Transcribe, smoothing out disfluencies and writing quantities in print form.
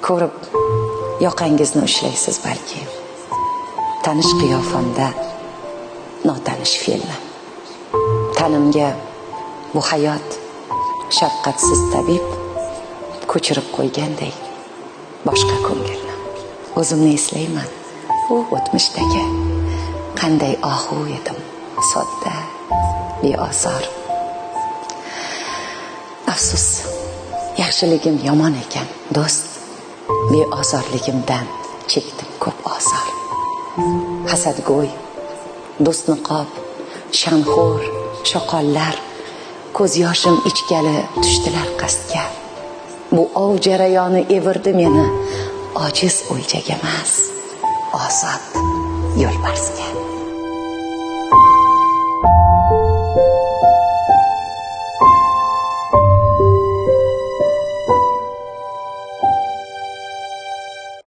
ko'rib yoqangizni ushlaysiz balki. Tanish qiyofamda notanish fe'lni. Tanimga bu hayot shafqatsiz tabib ko'chirib qo'ygandek boshqa ko'ngilni. O'zimni eslayman, u o'tmishdagi qanday ohu edim, sodda, beosor. Afsus, yaxshiligim yomon ekan, do'st. Beozorligimdan chekdim ko'p osor. Hasadgo'y, do'st niqob, shanxo'r, shoqollar ko'z yoshim ichgali tushdilar qasdga. Bu ov jarayoni evirdi meni ojiz o'ljaga emas, ozod yo'lbarsga.